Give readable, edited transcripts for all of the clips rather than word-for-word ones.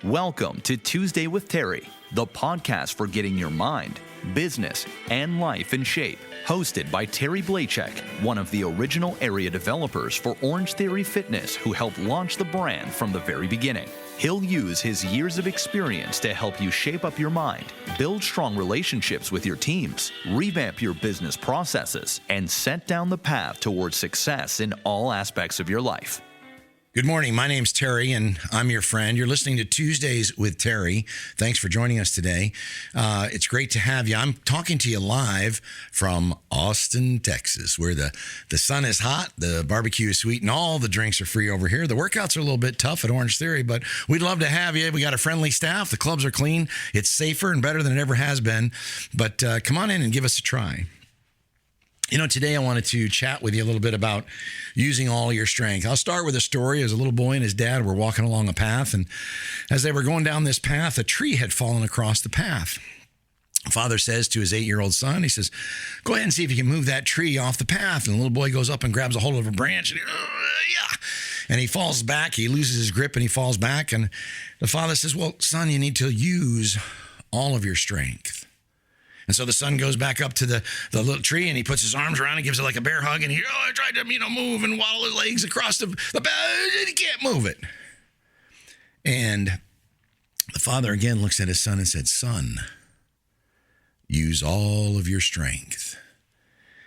Welcome to Tuesday with Terry, the podcast for getting your mind, business, and life in shape. Hosted by Terry Blachek, one of the original area developers for Orange Theory Fitness, who helped launch the brand from the very beginning. He'll use his years of experience to help you shape up your mind, build strong relationships with your teams, revamp your business processes, and set down the path towards success in all aspects of your life. Good morning. My name's Terry, and I'm your friend. You're listening to Tuesdays with Terry. Thanks for joining us today. It's great to have you. I'm talking to you live from Austin, Texas, where the sun is hot, the barbecue is sweet, and all the drinks are free over here. The workouts are a little bit tough at Orange Theory, but we'd love to have you. We got a friendly staff. The clubs are clean. It's safer and better than it ever has been. But come on in and give us a try. You know, today I wanted to chat with you a little bit about using all your strength. I'll start with a story. As a little boy and his dad were walking along a path, and as they were going down this path, a tree had fallen across the path. Father says to his 8-year-old son, he says, "Go ahead and see if you can move that tree off the path." And the little boy goes up and grabs a hold of a branch, and he falls back. He loses his grip and he falls back. And the father says, "Well, son, you need to use all of your strength." And so the son goes back up to the little tree, and he puts his arms around it, gives it like a bear hug, and he tried to move and waddle his legs across the he can't move it. And the father again looks at his son and said, "Son, use all of your strength."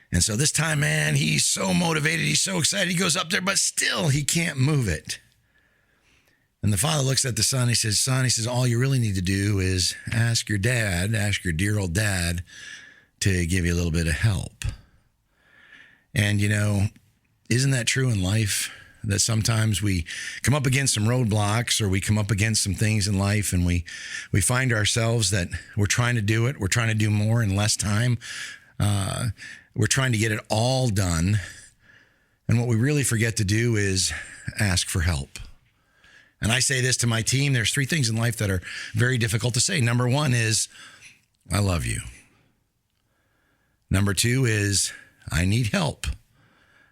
And so this time, man, he's so motivated, he's so excited, he goes up there, but still he can't move it. And the father looks at the son, he says, "Son," he says, "all you really need to do is ask your dear old dad, to give you a little bit of help." And, isn't that true in life? That sometimes we come up against some roadblocks, or we come up against some things in life, and we find ourselves that we're trying to do it. We're trying to do more in less time. We're trying to get it all done. And what we really forget to do is ask for help. And I say this to my team: there's 3 things in life that are very difficult to say. Number 1 is, "I love you." Number 2 is, "I need help."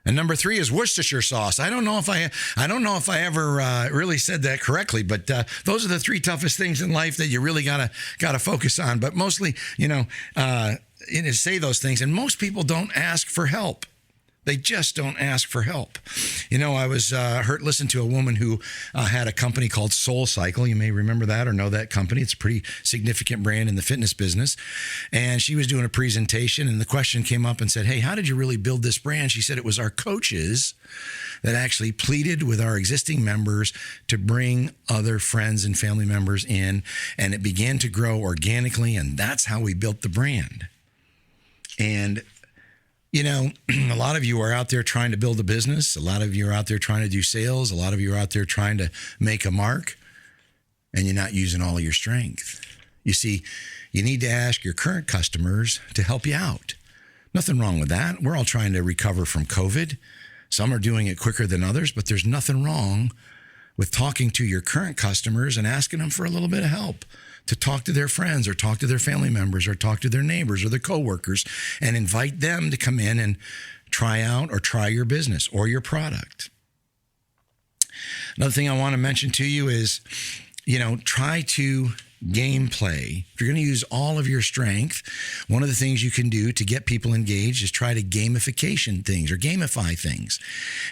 And number 3 is Worcestershire sauce. I don't know if I ever really said that correctly, but those are the 3 toughest things in life that you really gotta focus on. But mostly, say those things, and most people don't ask for help. They just don't ask for help. I was listened to a woman who had a company called Soul Cycle. You may remember that or know that company. It's a pretty significant brand in the fitness business. And she was doing a presentation, and the question came up and said, "Hey, how did you really build this brand?" She said, "It was our coaches that actually pleaded with our existing members to bring other friends and family members in, and it began to grow organically, and that's how we built the brand." And a lot of you are out there trying to build a business. A lot of you are out there trying to do sales. A lot of you are out there trying to make a mark, and you're not using all of your strength. You see, you need to ask your current customers to help you out. Nothing wrong with that. We're all trying to recover from COVID. Some are doing it quicker than others, but there's nothing wrong with talking to your current customers and asking them for a little bit of help, to talk to their friends or talk to their family members or talk to their neighbors or their coworkers, and invite them to come in and try out or try your business or your product. Another thing I want to mention to you is, try to gameplay. If you're going to use all of your strength, one of the things you can do to get people engaged is try to gamify things.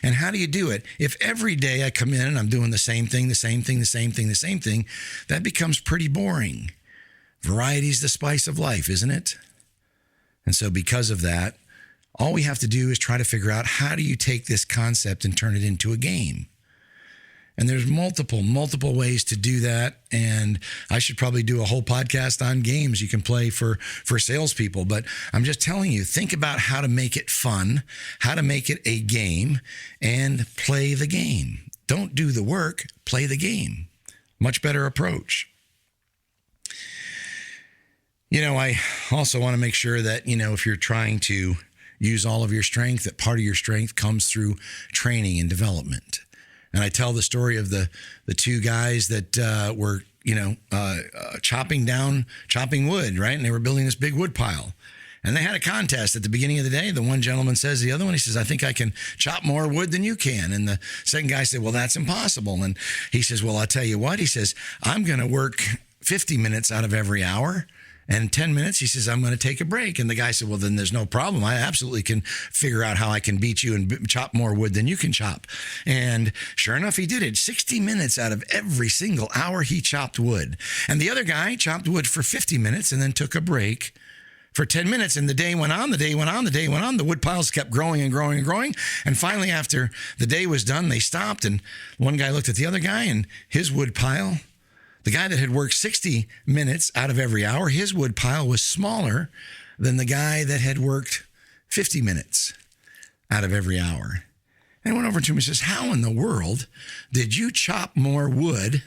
And how do you do it? If every day I come in and I'm doing the same thing, that becomes pretty boring. Variety is the spice of life, isn't it? And so because of that, all we have to do is try to figure out, how do you take this concept and turn it into a game? And there's multiple ways to do that. And I should probably do a whole podcast on games you can play for salespeople. But I'm just telling you, think about how to make it fun, how to make it a game, and play the game. Don't do the work, play the game. Much better approach. I also want to make sure that, if you're trying to use all of your strength, that part of your strength comes through training and development. And I tell the story of the 2 guys that were, chopping wood, right? And they were building this big wood pile. And they had a contest at the beginning of the day. The one gentleman says to the other one, he says, I think I can chop more wood than you can. And the second guy said, well, that's impossible. And he says, well, I'll tell you what. He says, I'm going to work 50 minutes out of every hour. And in 10 minutes, he says, I'm going to take a break. And the guy said, well, then there's no problem. I absolutely can figure out how I can beat you and chop more wood than you can chop. And sure enough, he did it. 60 minutes out of every single hour, he chopped wood. And the other guy chopped wood for 50 minutes and then took a break for 10 minutes. And the day went on, the day went on, the day went on. The wood piles kept growing and growing and growing. And finally, after the day was done, they stopped. And one guy looked at the other guy, and his wood pile, the guy that had worked 60 minutes out of every hour, his wood pile was smaller than the guy that had worked 50 minutes out of every hour. And I went over to him and says, how in the world did you chop more wood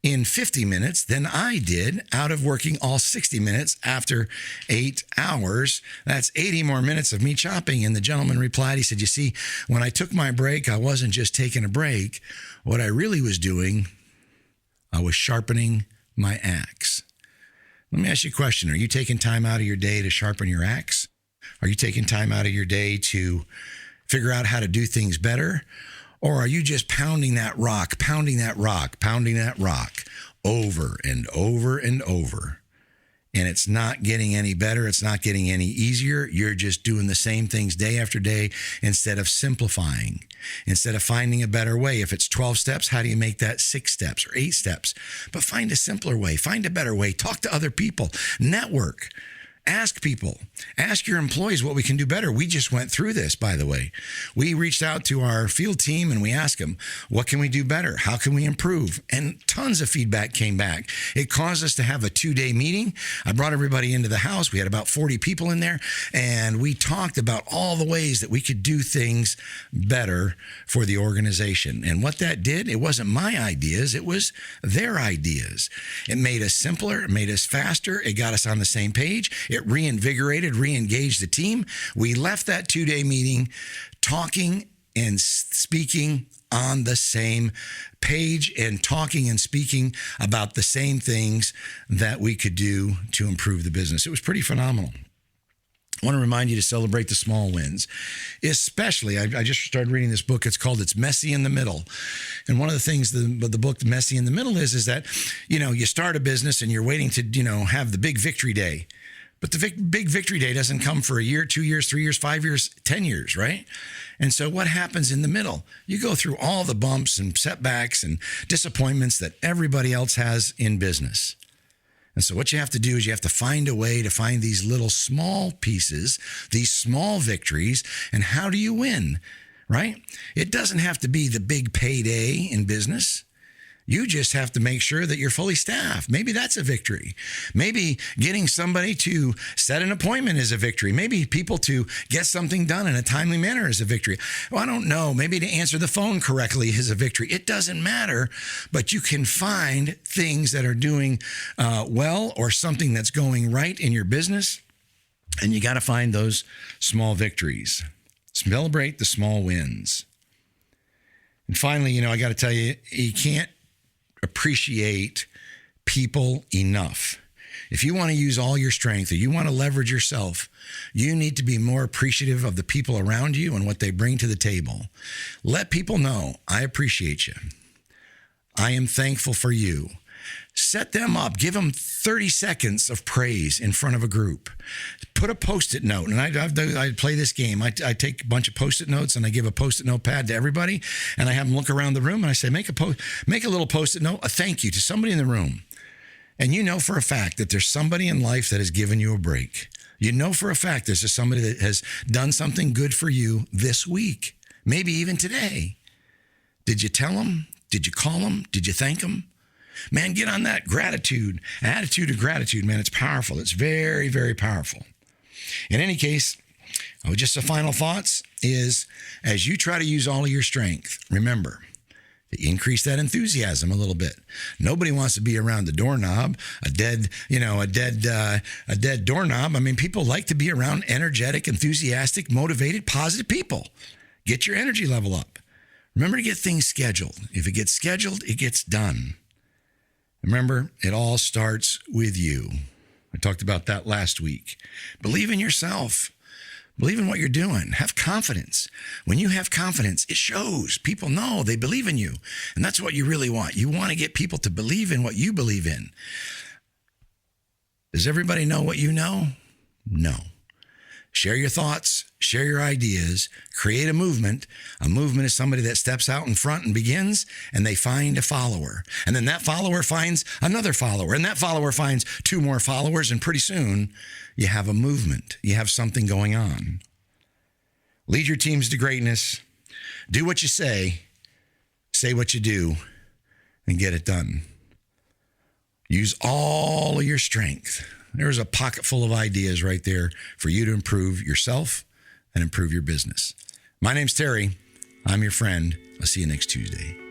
in 50 minutes than I did out of working all 60 minutes after 8 hours? That's 80 more minutes of me chopping. And the gentleman replied, he said, you see, when I took my break, I wasn't just taking a break. What I really was doing, I was sharpening my axe. Let me ask you a question. Are you taking time out of your day to sharpen your axe? Are you taking time out of your day to figure out how to do things better? Or are you just pounding that rock over and over and over? And it's not getting any better. It's not getting any easier. You're just doing the same things day after day instead of simplifying, instead of finding a better way. If it's 12 steps, how do you make that 6 steps or 8 steps? But find a simpler way. Find a better way. Talk to other people. Network. Ask people, ask your employees what we can do better. We just went through this, by the way. We reached out to our field team and we asked them, what can we do better? How can we improve? And tons of feedback came back. It caused us to have a 2-day meeting. I brought everybody into the house. We had about 40 people in there, and we talked about all the ways that we could do things better for the organization. And what that did, it wasn't my ideas, it was their ideas. It made us simpler, it made us faster, it got us on the same page. It reinvigorated, re-engaged the team. We left that 2-day meeting talking and speaking on the same page and talking and speaking about the same things that we could do to improve the business. It was pretty phenomenal. I want to remind you to celebrate the small wins, especially, I just started reading this book. It's called It's Messy in the Middle. And one of the things the book Messy in the Middle is that, you start a business and you're waiting to, have the big victory day. But the big victory day doesn't come for a year, 2 years, 3 years, 5 years, 10 years, right? And so what happens in the middle? You go through all the bumps and setbacks and disappointments that everybody else has in business. And so what you have to do is you have to find a way to find these little small pieces, these small victories, and how do you win, right? It doesn't have to be the big payday in business. You just have to make sure that you're fully staffed. Maybe that's a victory. Maybe getting somebody to set an appointment is a victory. Maybe people to get something done in a timely manner is a victory. Well, I don't know. Maybe to answer the phone correctly is a victory. It doesn't matter, but you can find things that are doing well or something that's going right in your business, and you got to find those small victories. Celebrate the small wins. And finally, I got to tell you, you can't appreciate people enough. If you want to use all your strength or you want to leverage yourself, you need to be more appreciative of the people around you and what they bring to the table. Let people know, I appreciate you. I am thankful for you. Set them up. Give them 30 seconds of praise in front of a group. Put a Post-it note. And I play this game. I take a bunch of Post-it notes and I give a Post-it notepad to everybody. And I have them look around the room and I say, make a little Post-it note, a thank you to somebody in the room. And you know for a fact that there's somebody in life that has given you a break. You know for a fact there's somebody that has done something good for you this week, maybe even today. Did you tell them? Did you call them? Did you thank them? Man, get on that attitude of gratitude, man. It's powerful. It's very, very powerful. In any case, just the final thoughts is, as you try to use all of your strength, remember to increase that enthusiasm a little bit. Nobody wants to be around the doorknob, a dead doorknob. I mean, people like to be around energetic, enthusiastic, motivated, positive people. Get your energy level up. Remember to get things scheduled. If it gets scheduled, it gets done. Remember, it all starts with you. I talked about that last week. Believe in yourself. Believe in what you're doing. Have confidence. When you have confidence, it shows. People know they believe in you. And that's what you really want. You want to get people to believe in what you believe in. Does everybody know what you know? No. Share your thoughts, share your ideas, create a movement. A movement is somebody that steps out in front and begins, and they find a follower. And then that follower finds another follower, and that follower finds two more followers, and pretty soon you have a movement. You have something going on. Lead your teams to greatness. Do what you say what you do, and get it done. Use all of your strength. There's a pocket full of ideas right there for you to improve yourself and improve your business. My name's Terry. I'm your friend. I'll see you next Tuesday.